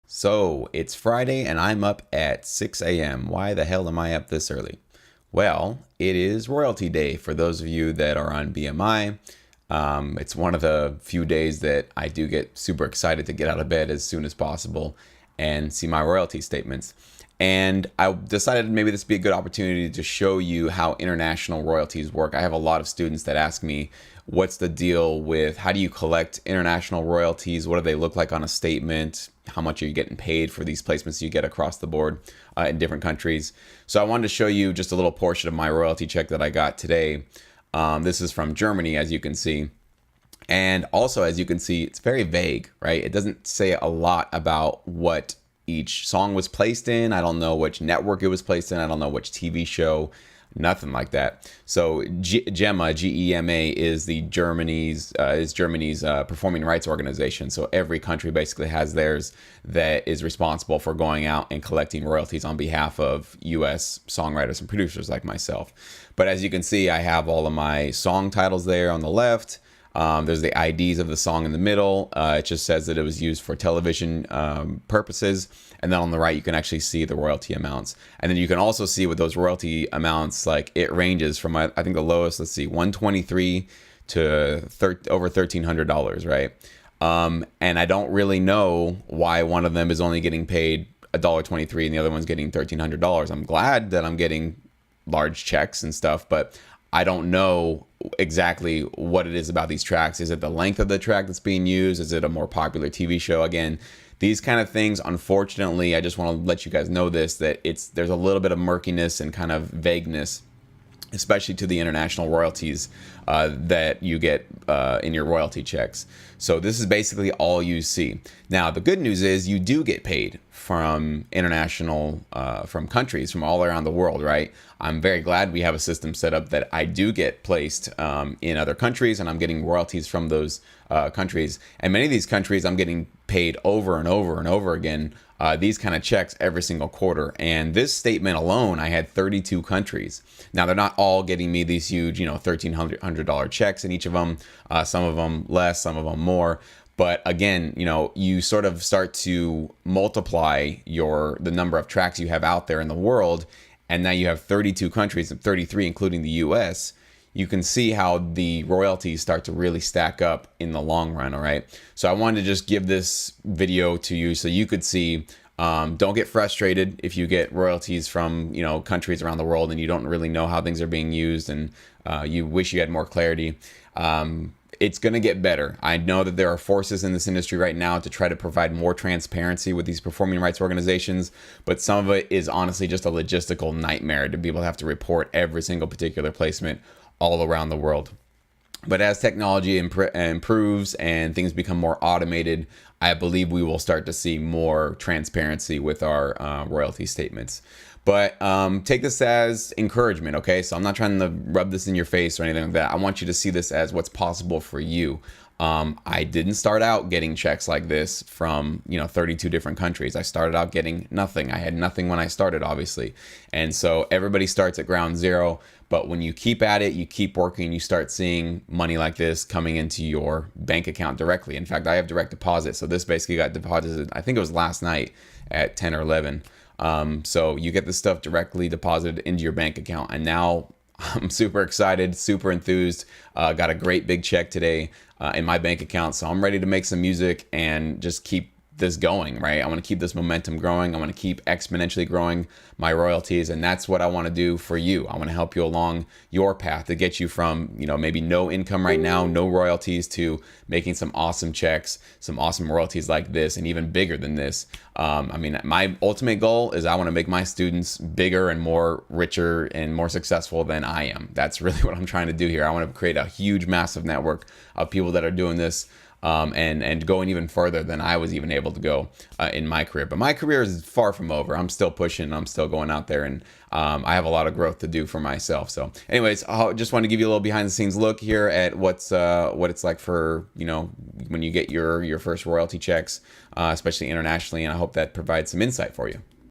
So it's Friday and I'm up at 6 a.m. Why the hell am I up this early? Well, it is Royalty Day for those of you that are on BMI. It's one of the few days that I do get super excited to get out of bed as soon as possible and see my royalty statements. And I decided maybe this would be a good opportunity to show you how international royalties work. I have a lot of students that ask me, what's the deal with how do you collect international royalties? What do they look like on a statement? How much are you getting paid for these placements you get across the board in different countries? So I wanted to show you just a little portion of my royalty check that I got today. This is from Germany, as you can see. And also, as you can see, it's very vague, right? It doesn't say a lot about what each song was placed in. I don't know which network it was placed in. I don't know which TV show, nothing like that. So GEMA, G-E-M-A, is Germany's performing rights organization. So every country basically has theirs that is responsible for going out and collecting royalties on behalf of U.S. songwriters and producers like myself. But as you can see, I have all of my song titles there on the left. There's the IDs of the song in the middle. It just says that it was used for television purposes. And then on the right, you can actually see the royalty amounts. And then you can also see with those royalty amounts, like it ranges from, I think the lowest, let's see, 123 to over $1,300, right? And I don't really know why one of them is only getting paid $1.23 and the other one's getting $1,300. I'm glad that I'm getting large checks and stuff, but I don't know exactly what it is about these tracks. Is it the length of the track that's being used? Is it a more popular TV show? Again, these kind of things, unfortunately, I just want to let you guys know this, that there's a little bit of murkiness and kind of vagueness, especially to the international royalties that you get in your royalty checks. So this is basically all you see. Now, the good news is you do get paid from international, from countries from all around the world, right? I'm very glad we have a system set up that I do get placed in other countries, and I'm getting royalties from those countries. And many of these countries, I'm getting paid over and over and over again these kind of checks every single quarter. And this statement alone, I had 32 countries. Now, they're not all getting me these huge, $1,300 checks in each of them. Some of them less, some of them more. But again, you sort of start to multiply the number of tracks you have out there in the world. And now you have 32 countries, 33 including the US. You can see how the royalties start to really stack up in the long run, all right? So I wanted to just give this video to you so you could see. Don't get frustrated if you get royalties from countries around the world and you don't really know how things are being used and you wish you had more clarity. It's going to get better. I know that there are forces in this industry right now to try to provide more transparency with these performing rights organizations, but some of it is honestly just a logistical nightmare to be able to have to report every single particular placement all around the world. But as technology improves and things become more automated, I believe we will start to see more transparency with our royalty statements. But take this as encouragement, okay? So I'm not trying to rub this in your face or anything like that. I want you to see this as what's possible for you. I didn't start out getting checks like this from 32 different countries. I started out getting nothing. I had nothing when I started, obviously. And so everybody starts at ground zero. But when you keep at it, you keep working, you start seeing money like this coming into your bank account directly. In fact, I have direct deposit. So this basically got deposited, I think it was last night at 10 or 11. So you get this stuff directly deposited into your bank account. And now I'm super excited, super enthused. Got a great big check today in my bank account. So I'm ready to make some music and just keep this going, right? I want to keep this momentum growing. I want to keep exponentially growing my royalties. And that's what I want to do for you. I want to help you along your path to get you from, maybe no income right now, no royalties, to making some awesome checks, some awesome royalties like this, and even bigger than this. My ultimate goal is I want to make my students bigger and more richer and more successful than I am. That's really what I'm trying to do here. I want to create a huge, massive network of people that are doing this and going even further than I was even able to go in my career. But my career is far from over. I'm still pushing. I'm still going out there, and I have a lot of growth to do for myself. So anyways, I just want to give you a little behind the scenes look here at what it's like for, when you get your first royalty checks, especially internationally. And I hope that provides some insight for you.